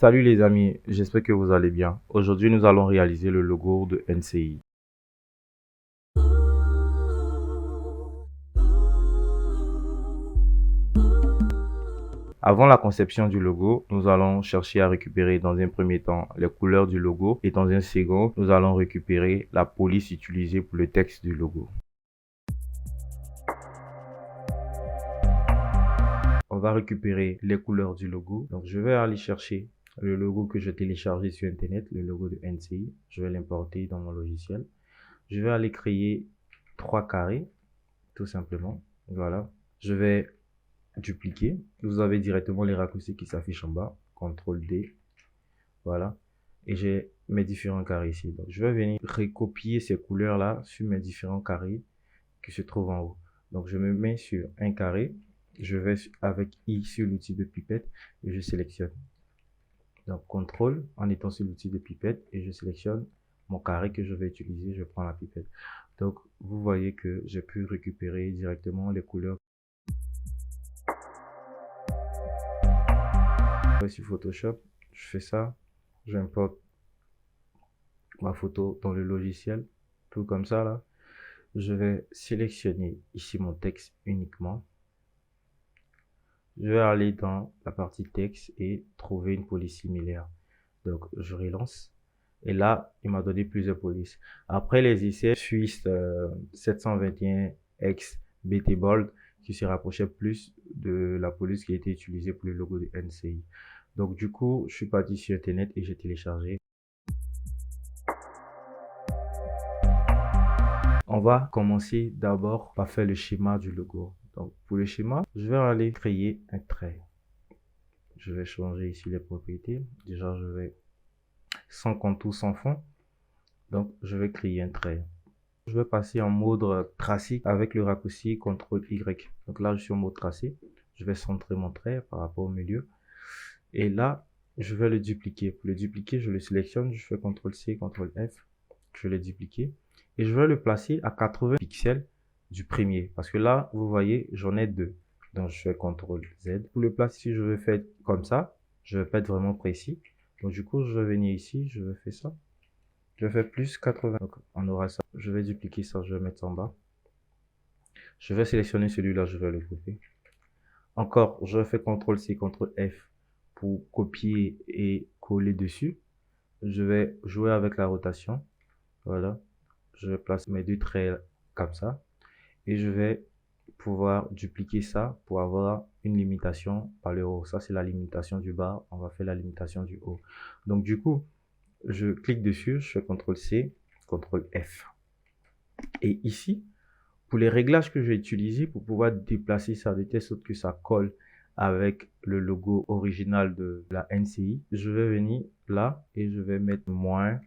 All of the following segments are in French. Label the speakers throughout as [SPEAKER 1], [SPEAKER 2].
[SPEAKER 1] Salut les amis, j'espère que vous allez bien. Aujourd'hui, nous allons réaliser le logo de NCI. Avant la conception du logo, nous allons chercher à récupérer dans un premier temps les couleurs du logo et dans un second, nous allons récupérer la police utilisée pour le texte du logo. On va récupérer les couleurs du logo. Donc, je vais aller chercher le logo que j'ai téléchargé sur Internet, le logo de NCI. Je vais l'importer dans mon logiciel. Je vais aller créer 3 carrés, tout simplement. Voilà. Je vais dupliquer. Vous avez directement les raccourcis qui s'affichent en bas. CTRL D. Voilà. Et j'ai mes différents carrés ici. Donc, je vais venir recopier ces couleurs-là sur mes différents carrés qui se trouvent en haut. Donc, je me mets sur un carré. Je vais avec I sur l'outil de pipette et je sélectionne. Donc, CTRL en étant sur l'outil de pipette et je sélectionne mon carré que je vais utiliser. Je prends la pipette. Donc, vous voyez que j'ai pu récupérer directement les couleurs. Sur Photoshop, je fais ça, j'importe ma photo dans le logiciel, tout comme ça là. Je vais sélectionner ici mon texte uniquement. Je vais aller dans la partie texte et trouver une police similaire. Donc je relance et là il m'a donné plusieurs polices. Après les essais Suisse 721X BT Bold qui se rapprochait plus de la police qui a été utilisée pour le logo de NCI. Donc du coup, je suis parti sur Internet et j'ai téléchargé. On va commencer d'abord par faire le schéma du logo. Donc pour le schéma, je vais aller créer un trait. Je vais changer ici les propriétés. Déjà, je vais sans contour, sans fond. Donc je vais créer un trait. Je vais passer en mode tracé avec le raccourci CTRL Y. Donc là, je suis en mode tracé. Je vais centrer mon trait par rapport au milieu. Et là, je vais le dupliquer. Pour le dupliquer, je le sélectionne, je fais CTRL C, CTRL F, je vais le dupliquer. Et je vais le placer à 80 pixels du premier. Parce que là, vous voyez, j'en ai deux. Donc, je fais CTRL Z. Pour le placer, je vais faire comme ça. Je vais pas être vraiment précis. Donc, du coup, je vais venir ici, je vais faire ça. Je vais faire plus 80. Donc, on aura ça. Je vais dupliquer ça, je vais mettre ça en bas. Je vais sélectionner celui-là, je vais le couper. Encore, je vais faire CTRL C, CTRL F pour copier et coller dessus. Je vais jouer avec la rotation. Voilà. Je vais placer mes deux traits comme ça. Et je vais pouvoir dupliquer ça pour avoir une limitation par le haut. Ça, c'est la limitation du bas. On va faire la limitation du haut. Donc, du coup, je clique dessus. Je fais CTRL C, CTRL F. Et ici, pour les réglages que je vais utiliser pour pouvoir déplacer ça de telle sorte que ça colle avec le logo original de la NCI, je vais venir là et je vais mettre moins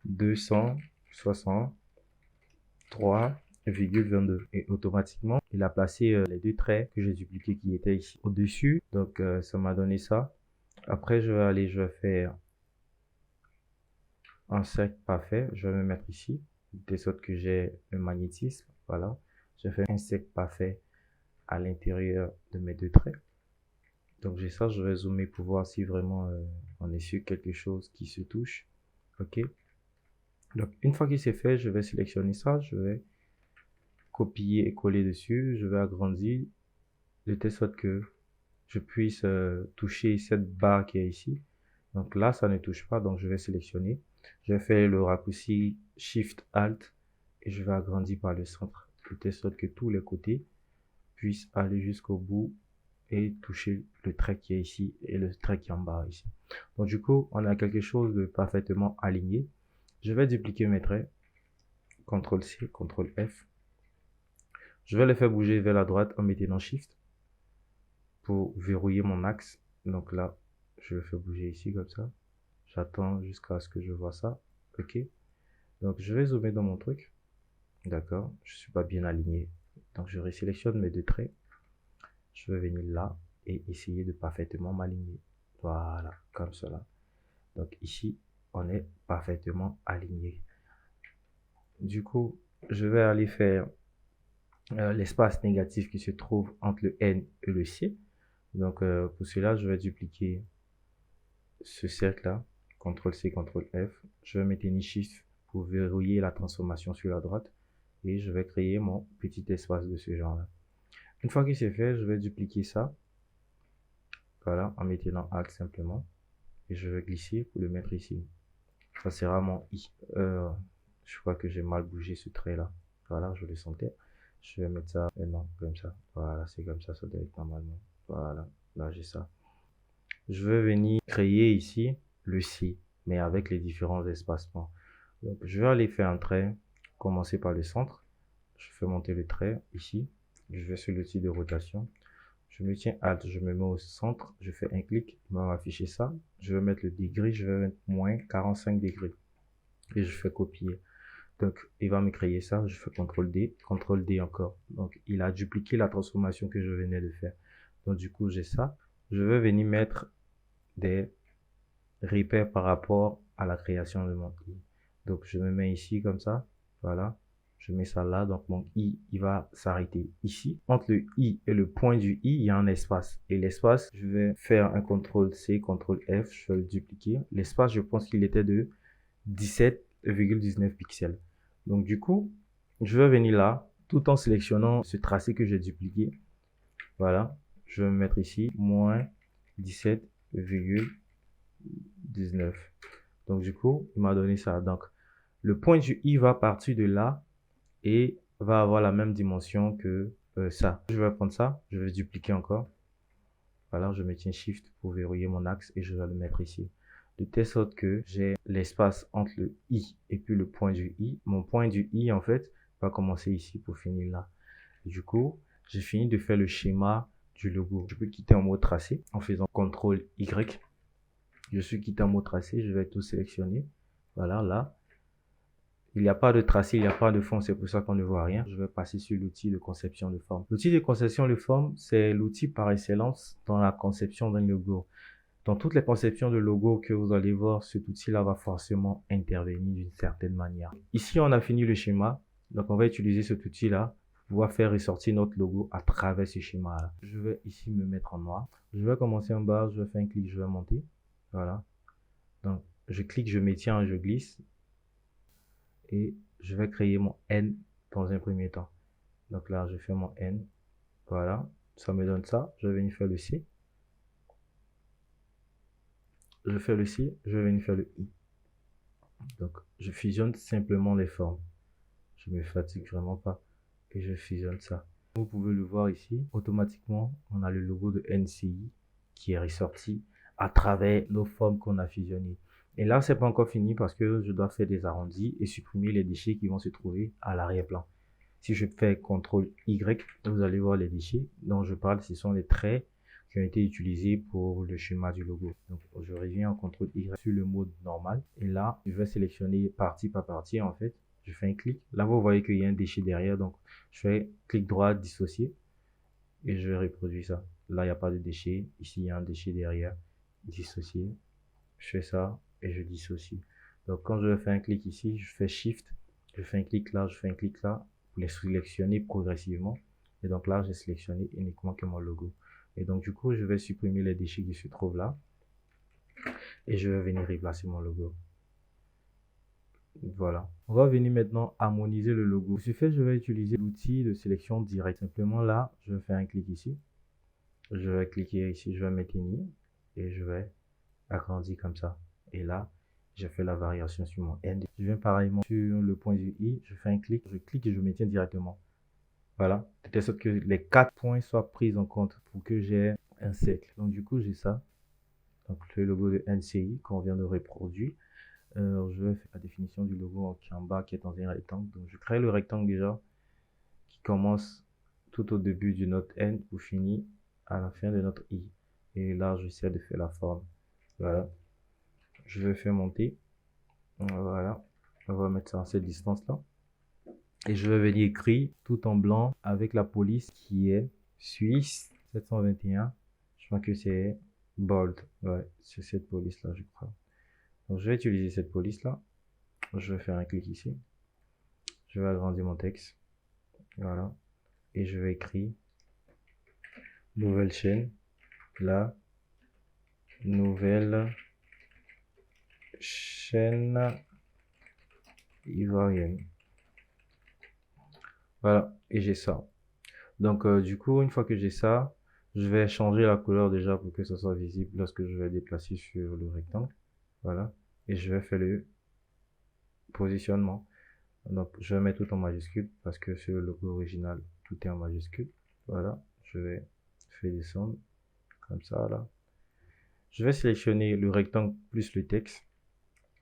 [SPEAKER 1] 263,22 et automatiquement il a placé les deux traits que j'ai dupliqués qui étaient ici au dessus. Donc ça m'a donné ça. Après je vais faire un cercle parfait. Je vais me mettre ici de sorte que j'ai le magnétisme. Voilà, je fais un cercle parfait à l'intérieur de mes deux traits. Donc j'ai ça, je vais zoomer pour voir si vraiment on est sur quelque chose qui se touche. Ok. Donc une fois que c'est fait, je vais sélectionner ça, je vais copier et coller dessus, je vais agrandir de telle sorte que je puisse toucher cette barre qui est ici. Donc là, ça ne touche pas, donc je vais sélectionner. Je vais faire le raccourci Shift Alt et je vais agrandir par le centre de telle sorte que tous les côtés puissent aller jusqu'au bout et toucher le trait qui est ici et le trait qui est en bas ici. Donc du coup, on a quelque chose de parfaitement aligné. Je vais dupliquer mes traits. CTRL C, CTRL F. Je vais les faire bouger vers la droite en mettant Shift pour verrouiller mon axe. Donc là, je le fais bouger ici comme ça. J'attends jusqu'à ce que je vois ça. Ok. Donc je vais zoomer dans mon truc. D'accord. Je suis pas bien aligné. Donc je résélectionne mes deux traits. Je vais venir là et essayer de parfaitement m'aligner. Voilà, comme cela. Donc ici, on est parfaitement aligné. Du coup, je vais aller faire l'espace négatif qui se trouve entre le N et le C. Donc pour cela, je vais dupliquer ce cercle-là, CTRL-C, CTRL-F. Je vais maintenir Shift pour verrouiller la transformation sur la droite. Et je vais créer mon petit espace de ce genre-là. Une fois que c'est fait, je vais dupliquer ça. Voilà, en mettant Alt simplement. Et je vais glisser pour le mettre ici. Ça sera mon I. Je crois que j'ai mal bougé ce trait-là. Voilà, je le sentais. Je vais mettre ça maintenant, comme ça. Voilà, c'est comme ça doit être normalement. Voilà, là j'ai ça. Je vais venir créer ici le C, mais avec les différents espacements. Donc, je vais aller faire un trait, commencer par le centre. Je fais monter le trait ici. Je vais sur l'outil de rotation. Je me tiens Alt, je me mets au centre. Je fais un clic, il va m'afficher ça. Je vais mettre le degré, je vais mettre moins 45 degrés. Et je fais copier. Donc, il va me créer ça. Je fais CTRL D encore. Donc, il a dupliqué la transformation que je venais de faire. Donc, du coup, j'ai ça. Je vais venir mettre des repères par rapport à la création de mon I. Donc, je me mets ici comme ça. Voilà. Je mets ça là. Donc, mon I, il va s'arrêter ici. Entre le I et le point du I, il y a un espace. Et l'espace, je vais faire un CTRL-C, CTRL-F. Je vais le dupliquer. L'espace, je pense qu'il était de 17,19 pixels. Donc, du coup, je vais venir là, tout en sélectionnant ce tracé que j'ai dupliqué. Voilà. Je vais me mettre ici, moins 17,19. Donc, du coup, il m'a donné ça. Donc, le point du I va partir de là et va avoir la même dimension que ça. Je vais prendre ça, je vais dupliquer encore. Voilà, je maintiens Shift pour verrouiller mon axe et je vais le mettre ici. De telle sorte que j'ai l'espace entre le I et puis le point du I. Mon point du I, en fait, va commencer ici pour finir là. Et du coup, j'ai fini de faire le schéma du logo. Je peux quitter en mode tracé en faisant CTRL Y. Je suis quitté en mode tracé, je vais tout sélectionner. Voilà, là. Il n'y a pas de tracé, il n'y a pas de fond, c'est pour ça qu'on ne voit rien. Je vais passer sur l'outil de conception de forme. L'outil de conception de forme, c'est l'outil par excellence dans la conception d'un logo. Dans toutes les conceptions de logo que vous allez voir, cet outil-là va forcément intervenir d'une certaine manière. Ici, on a fini le schéma. Donc, on va utiliser cet outil-là pour pouvoir faire ressortir notre logo à travers ce schéma-là. Je vais ici me mettre en noir. Je vais commencer en bas, je vais faire un clic, je vais monter. Voilà. Donc, je clique, je maintiens, je glisse. Et je vais créer mon N dans un premier temps. Donc là, je fais mon N. Voilà. Ça me donne ça. Je vais venir faire le C. Je fais le C. Je vais venir faire le I. Donc, je fusionne simplement les formes. Je me fatigue vraiment pas. Et je fusionne ça. Vous pouvez le voir ici. Automatiquement, on a le logo de NCI qui est ressorti à travers nos formes qu'on a fusionnées. Et là, c'est pas encore fini parce que je dois faire des arrondis et supprimer les déchets qui vont se trouver à l'arrière-plan. Si je fais CTRL Y, vous allez voir les déchets dont je parle. Ce sont les traits qui ont été utilisés pour le schéma du logo. Donc, je reviens en CTRL Y sur le mode normal. Et là, je vais sélectionner partie par partie, en fait. Je fais un clic. Là, vous voyez qu'il y a un déchet derrière. Donc, je fais clic droit, dissocier. Et je vais reproduire ça. Là, il n'y a pas de déchet. Ici, il y a un déchet derrière. Dissocier. Je fais ça et je dissocie. Donc, quand je fais un clic ici, je fais Shift. Je fais un clic là, je fais un clic là. Pour les sélectionner progressivement. Et donc là, j'ai sélectionné uniquement que mon logo. Et donc, du coup, je vais supprimer les déchets qui se trouvent là. Et je vais venir replacer mon logo. Voilà. On va venir maintenant harmoniser le logo. Pour ce fait, je vais utiliser l'outil de sélection directe. Simplement là, je vais faire un clic ici. Je vais cliquer ici, je vais maintenir. Et je vais agrandir comme ça. Et là, j'ai fait la variation sur mon N. Je viens pareillement sur le point du I. Je fais un clic, je clique et je maintiens directement. Voilà. De telle sorte que les 4 points soient pris en compte pour que j'ai un cercle. Donc du coup, j'ai ça. Donc le logo de NCI qu'on vient de reproduire. Je vais faire la définition du logo qui est en bas, qui est dans un rectangle. Donc je crée le rectangle déjà, qui commence tout au début de notre N pour finir à la fin de notre I. Et là, j'essaie de faire la forme. Voilà. Je vais faire monter. Voilà. On va mettre ça à cette distance-là. Et je vais venir écrire tout en blanc avec la police qui est Suisse 721. Je crois que c'est bold. Ouais, c'est cette police-là, je crois. Donc, je vais utiliser cette police-là. Je vais faire un clic ici. Je vais agrandir mon texte. Voilà. Et je vais écrire nouvelle chaîne. La nouvelle chaîne ivoirienne. Voilà, et j'ai ça. Donc, du coup, une fois que j'ai ça, je vais changer la couleur déjà pour que ça soit visible lorsque je vais déplacer sur le rectangle. Voilà. Et je vais faire le positionnement. Donc, je vais mettre tout en majuscule parce que sur le logo original, tout est en majuscule. Voilà. Je vais faire descendre comme ça, là. Je vais sélectionner le rectangle plus le texte.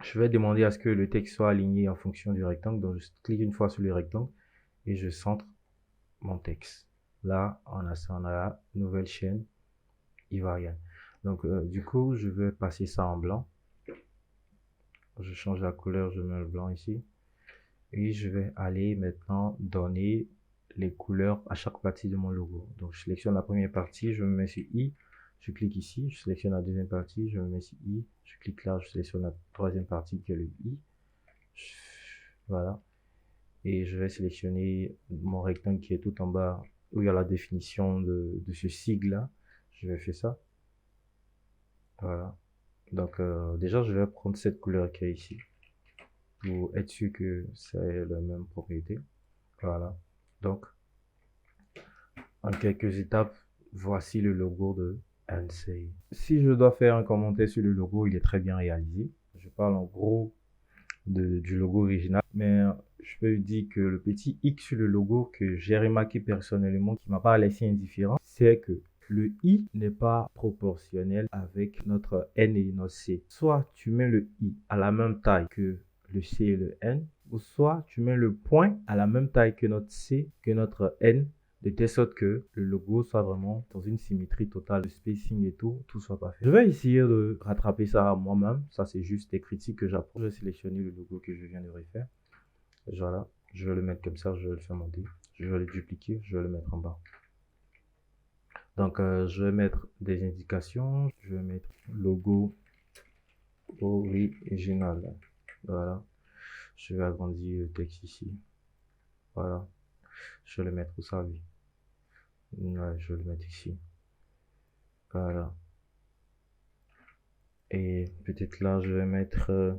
[SPEAKER 1] Je vais demander à ce que le texte soit aligné en fonction du rectangle. Donc, je clique une fois sur le rectangle et je centre mon texte. Là, on a ça, on a la nouvelle chaîne ivoirienne. Donc, du coup, je vais passer ça en blanc. Je change la couleur, je mets le blanc ici. Et je vais aller maintenant donner les couleurs à chaque partie de mon logo. Donc, je sélectionne la première partie, je me mets sur I. Je clique ici, je sélectionne la deuxième partie, je me mets sur I. Je clique là, je sélectionne la troisième partie qui est le I. Voilà. Et je vais sélectionner mon rectangle qui est tout en bas où il y a la définition de ce sigle là. Je vais faire ça. Voilà. Donc déjà je vais prendre cette couleur qui est ici pour être sûr que c'est la même propriété. Voilà. Donc en quelques étapes, voici le logo de NCI. Si je dois faire un commentaire sur le logo, il est très bien réalisé. Je parle en gros du logo original, mais je peux dire que le petit X sur le logo que j'ai remarqué personnellement, qui m'a pas laissé indifférent, c'est que le I n'est pas proportionnel avec notre N et notre C. Soit tu mets le I à la même taille que le C et le N, ou soit tu mets le point à la même taille que notre C, que notre N, de telle sorte que le logo soit vraiment dans une symétrie totale, le spacing et tout soit parfait. Je vais essayer de rattraper ça moi-même. Ça, c'est juste des critiques que j'apprends. Je vais sélectionner le logo que je viens de refaire. Voilà. Je vais le mettre comme ça. Je vais le faire monter. Je vais le dupliquer. Je vais le mettre en bas. Donc, je vais mettre des indications. Je vais mettre logo original. Voilà. Je vais agrandir le texte ici. Voilà. Je vais le mettre où ça, oui. Ouais, je vais le mettre ici. Voilà. Et peut-être là, je vais mettre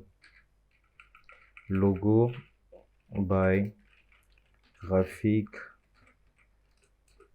[SPEAKER 1] logo by graphic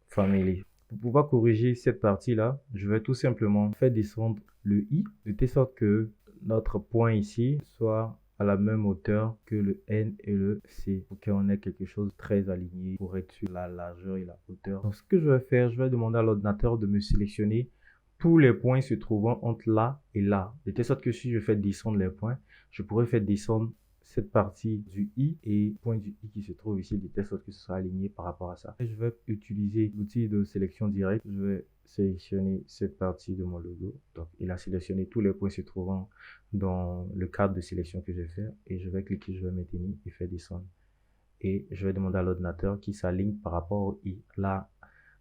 [SPEAKER 1] family. Pour pouvoir corriger cette partie-là, je vais tout simplement faire descendre le I de telle sorte que notre point ici soit à la même hauteur que le N et le C pour qu'on ait quelque chose de très aligné pour être sur la largeur et la hauteur. Donc, ce que je vais faire, je vais demander à l'ordinateur de me sélectionner tous les points se trouvant entre là et là. De telle sorte que si je fais descendre les points, je pourrais faire descendre cette partie du I et point du I qui se trouve ici, de telle sorte que ce soit aligné par rapport à ça. Et je vais utiliser l'outil de sélection directe. Je vais sélectionner cette partie de mon logo. Donc, il a sélectionné tous les points se trouvant dans le cadre de sélection que je vais faire. Et je vais cliquer, je vais maintenir et faire descendre. Et je vais demander à l'ordinateur qui s'aligne par rapport au I. Là,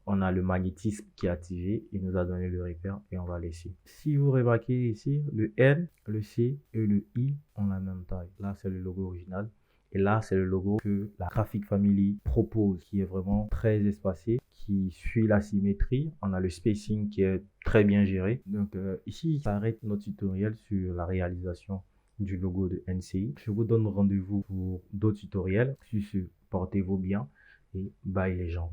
[SPEAKER 1] on a le magnétisme qui est activé, il nous a donné le repère et on va laisser. Si vous remarquez ici, le N, le C et le I ont la même taille. Là, c'est le logo original. Et là, c'est le logo que la Graphic Family propose, qui est vraiment très espacé, qui suit la symétrie. On a le spacing qui est très bien géré. Donc ici, ça arrête notre tutoriel sur la réalisation du logo de NCI. Je vous donne rendez-vous pour d'autres tutoriels. Sur ce, portez-vous bien et bye les gens.